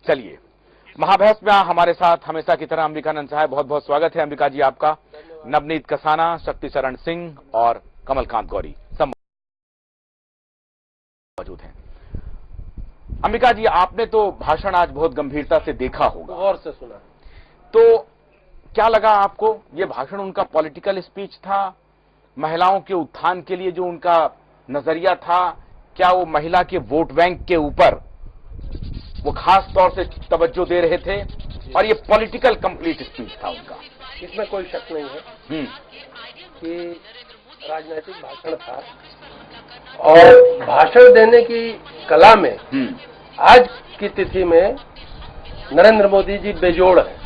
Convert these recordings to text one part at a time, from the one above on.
चलिए, महाबहस में हमारे साथ हमेशा की तरह अंबिकानंद साहब, बहुत बहुत स्वागत है अंबिका जी आपका। नवनीत कसाना, शक्तिचरण सिंह और कमलकांत गौरी सब मौजूद हैं। अंबिका जी, आपने तो भाषण आज बहुत गंभीरता से देखा होगा, गौर से सुना, तो क्या लगा आपको? ये भाषण उनका पॉलिटिकल स्पीच था, महिलाओं के उत्थान के लिए जो उनका नजरिया था, क्या वो महिला के वोट बैंक के ऊपर वो खास तौर से तवज्जो दे रहे थे, और ये पॉलिटिकल कंप्लीट स्पीच था उनका? इसमें कोई शक नहीं है कि राजनीतिक भाषण था, और भाषण देने की कला में आज की तिथि में नरेंद्र मोदी जी बेजोड़ हैं,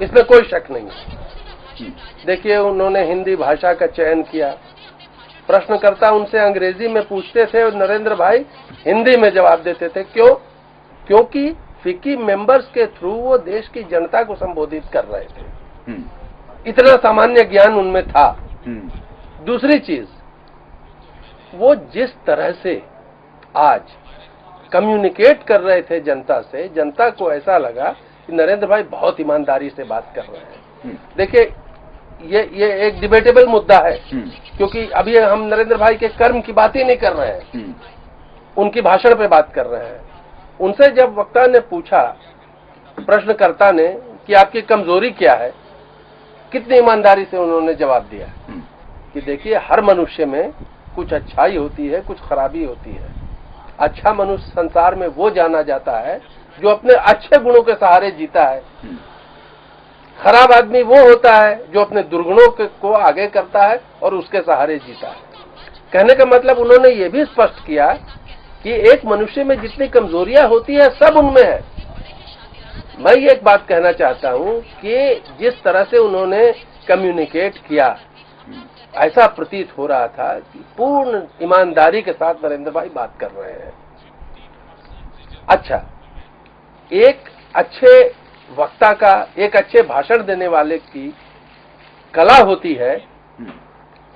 इसमें कोई शक नहीं है। देखिए, उन्होंने हिंदी भाषा का चयन किया, प्रश्नकर्ता उनसे अंग्रेजी में पूछते थे और नरेंद्र भाई हिंदी में जवाब देते थे। क्यों? क्योंकि फिक्की मेंबर्स के थ्रू वो देश की जनता को संबोधित कर रहे थे, इतना सामान्य ज्ञान उनमें था। दूसरी चीज, वो जिस तरह से आज कम्युनिकेट कर रहे थे जनता से, जनता को ऐसा लगा कि नरेंद्र भाई बहुत ईमानदारी से बात कर रहे हैं। देखिए, ये एक डिबेटेबल मुद्दा है, क्योंकि अभी हम नरेंद्र भाई के कर्म की बात ही नहीं कर रहे हैं, उनकी भाषण पे बात कर रहे हैं। उनसे जब वक्ता ने पूछा, प्रश्नकर्ता ने, कि आपकी कमजोरी क्या है, कितनी ईमानदारी से उन्होंने जवाब दिया कि देखिए, हर मनुष्य में कुछ अच्छाई होती है, कुछ खराबी होती है। अच्छा मनुष्य संसार में वो जाना जाता है जो अपने अच्छे गुणों के सहारे जीता है। खराब आदमी वो होता है जो अपने दुर्गुणों को आगे करता है और उसके सहारे जीता है। कहने का मतलब उन्होंने ये भी स्पष्ट किया कि एक मनुष्य में जितनी कमजोरियां होती है, सब उनमें है। मैं ये एक बात कहना चाहता हूं कि जिस तरह से उन्होंने कम्युनिकेट किया, ऐसा प्रतीत हो रहा था कि पूर्ण ईमानदारी के साथ नरेंद्र भाई बात कर रहे हैं। अच्छा, एक अच्छे वक्ता का, एक अच्छे भाषण देने वाले की कला होती है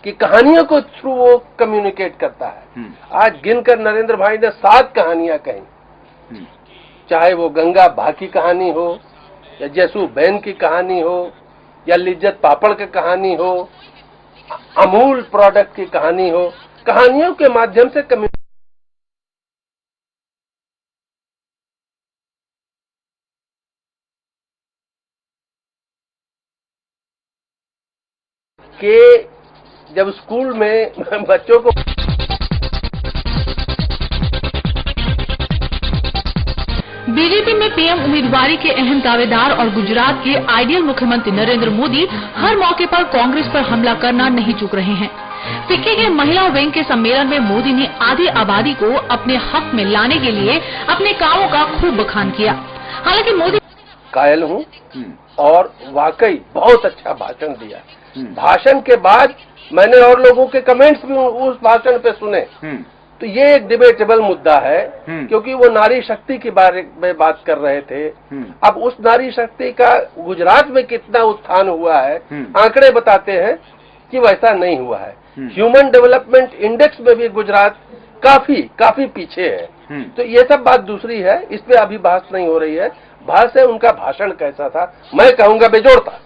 कि कहानियों को थ्रू वो कम्युनिकेट करता है। आज गिनकर नरेंद्र भाई ने 7 कहानियां कही, चाहे वो गंगा बा की कहानी हो, या जैसू बहन की कहानी हो, या लिज्जत पापड़ की कहानी हो, अमूल प्रोडक्ट की कहानी हो। कहानियों के माध्यम से कि जब स्कूल में बच्चों को बीजेपी में पीएम उम्मीदवारी के अहम दावेदार और गुजरात के आइडियल मुख्यमंत्री नरेंद्र मोदी हर मौके पर कांग्रेस पर हमला करना नहीं चूक रहे हैं। फिक्की के महिला विंग के सम्मेलन में मोदी ने आधी आबादी को अपने हक में लाने के लिए अपने कामों का खूब बखान किया। हालांकि मोदी कायल हूं और वाकई बहुत अच्छा भाषण दिया। भाषण के बाद मैंने और लोगों के कमेंट्स भी उस भाषण पे सुने, तो ये एक डिबेटेबल मुद्दा है, क्योंकि वो नारी शक्ति के बारे में बात कर रहे थे। अब उस नारी शक्ति का गुजरात में कितना उत्थान हुआ है, आंकड़े बताते हैं कि वैसा नहीं हुआ है। ह्यूमन डेवलपमेंट इंडेक्स में भी गुजरात काफी पीछे है। तो ये सब बात दूसरी है, इस पे अभी बहस नहीं हो रही है। बहस है उनका भाषण कैसा था। मैं कहूंगा बेजोड़ था।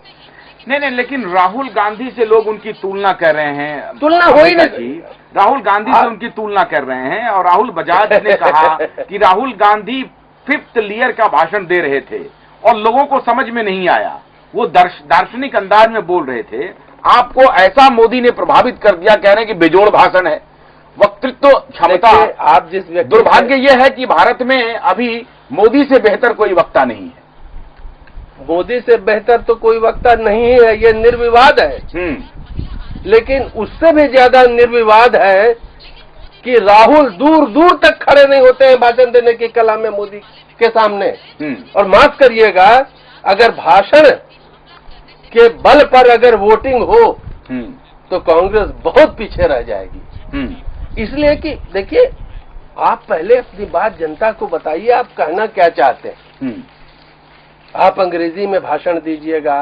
नहीं, लेकिन राहुल गांधी से लोग उनकी तुलना कर रहे हैं। तुलना हो ही नहीं। राहुल गांधी से उनकी तुलना कर रहे हैं, और राहुल बजाज ने कहा कि राहुल गांधी 5th लेयर का भाषण दे रहे थे और लोगों को समझ में नहीं आया, वो दार्शनिक अंदाज में बोल रहे थे। आपको ऐसा मोदी ने प्रभावित कर दिया, कह रहे हैं कि बेजोड़ भाषण है। वक्तृत्व क्षमता, आप जिस दुर्भाग्य यह है कि भारत में अभी मोदी से बेहतर कोई वक्ता नहीं है। मोदी से बेहतर तो कोई वक्ता नहीं है, ये निर्विवाद है। लेकिन उससे भी ज्यादा निर्विवाद है कि राहुल दूर दूर तक खड़े नहीं होते हैं भाषण देने की कला में मोदी के सामने। और माफ करिएगा, अगर भाषण के बल पर अगर वोटिंग हो तो कांग्रेस बहुत पीछे रह जाएगी। इसलिए कि देखिए, आप पहले अपनी बात जनता को बताइए, आप कहना क्या चाहते हैं। आप अंग्रेजी में भाषण दीजिएगा,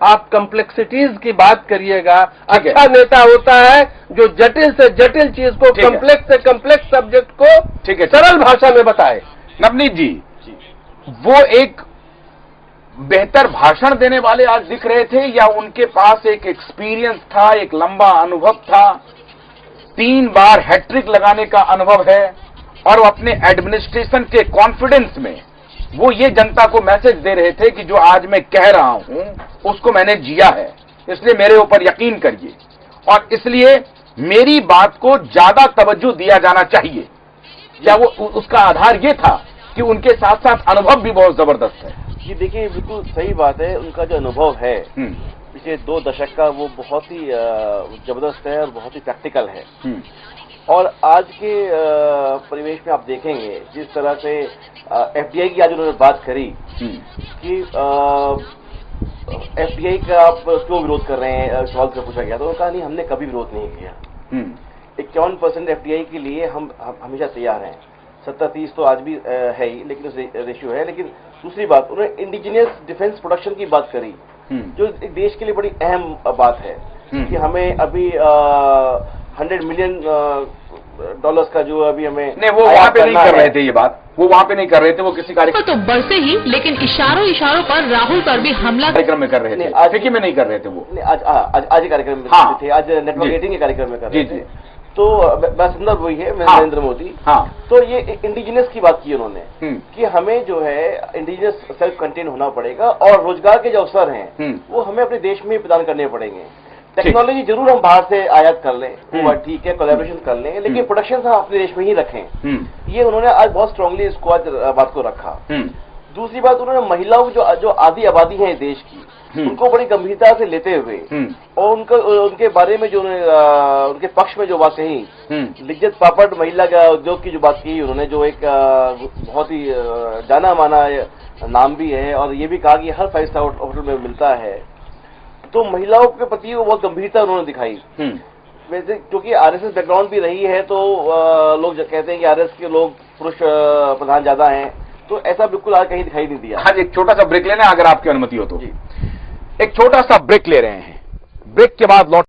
आप कॉम्प्लेक्सिटीज की बात करिएगा। अच्छा नेता होता है जो जटिल से जटिल चीज को, कॉम्प्लेक्स से कॉम्प्लेक्स सब्जेक्ट को सरल भाषा में बताए। नवनीत जी, वो एक बेहतर भाषण देने वाले आज दिख रहे थे, या उनके पास एक एक्सपीरियंस था, एक लंबा अनुभव था, 3 बार हैट्रिक लगाने का अनुभव है, और वो अपने एडमिनिस्ट्रेशन के कॉन्फिडेंस में वो ये जनता को मैसेज दे रहे थे कि जो आज मैं कह रहा हूं उसको मैंने जिया है, इसलिए मेरे ऊपर यकीन करिए, और इसलिए मेरी बात को ज्यादा तवज्जो दिया जाना चाहिए। क्या वो उसका आधार ये था कि उनके साथ साथ अनुभव भी बहुत जबरदस्त है? जी देखिए, बिल्कुल सही बात है। उनका जो अनुभव है पिछले 2 दशक का, वो बहुत ही जबरदस्त है और बहुत ही प्रैक्टिकल है। और आज के परिवेश में आप देखेंगे जिस तरह से एफडीआई की आज उन्होंने बात करी कि एफडीआई का आप क्यों विरोध कर रहे हैं, सवाल से पूछा गया तो उन्होंने कहा नहीं, हमने कभी विरोध नहीं किया। 51% एफडीआई के लिए हम हमेशा तैयार हैं। 70-30 तो आज भी है ही, लेकिन उस रेशियो है। लेकिन दूसरी बात, उन्होंने इंडिजिनियस डिफेंस प्रोडक्शन की बात करी, जो देश के लिए बड़ी अहम बात है कि हमें अभी 100 मिलियन डॉलर्स का जो अभी हमें नहीं, वो वहां पे नहीं कर रहे थे ये बात, वो वहां पे नहीं कर रहे थे, वो किसी कार्यक्रम तो बरसे ही, लेकिन इशारों पर राहुल पर भी हमला कार्यक्रम में कर रहे थे, आज में नहीं कर रहे थे वो। आज ही कार्यक्रम में थे, आज नेटवर्क एडिटिंग के कार्यक्रम में कर रहे थे। तो संदर्भ वही है, नरेंद्र मोदी। तो ये इंडिजिनियस की बात की उन्होंने कि हमें जो है इंडिजिनियस सेल्फ कंटेन होना पड़ेगा, और रोजगार के जो अवसर हैं वो हमें अपने देश में प्रदान करने पड़ेंगे। टेक्नोलॉजी जरूर हम बाहर से आयात कर लें, वो ठीक है, कोलैबोरेशन कर लें, लेकिन प्रोडक्शन हम अपने देश में ही रखें। ये उन्होंने आज बहुत स्ट्रांगली इसको आज बात को रखा। दूसरी बात, उन्होंने महिलाओं की जो आधी आबादी है देश की, उनको बड़ी गंभीरता से लेते हुए और उनके बारे में जो उनके पक्ष में जो बात कही, लिज्जत पापड़ महिला का उद्योग की जो बात की उन्होंने, जो एक बहुत ही जाना माना नाम भी है, और ये भी कहा कि हर 5 स्टार होटल में मिलता है। तो महिलाओं के प्रति वो बहुत गंभीरता उन्होंने दिखाई। वैसे क्योंकि आरएसएस बैकग्राउंड भी रही है, तो लोग कहते हैं कि आरएसएस के लोग पुरुष प्रधान ज्यादा हैं, तो ऐसा बिल्कुल आज कहीं दिखाई नहीं दिया। आज एक छोटा सा ब्रेक लेना, अगर आपकी अनुमति हो तो। एक छोटा सा ब्रेक ले रहे हैं, ब्रेक के बाद लौट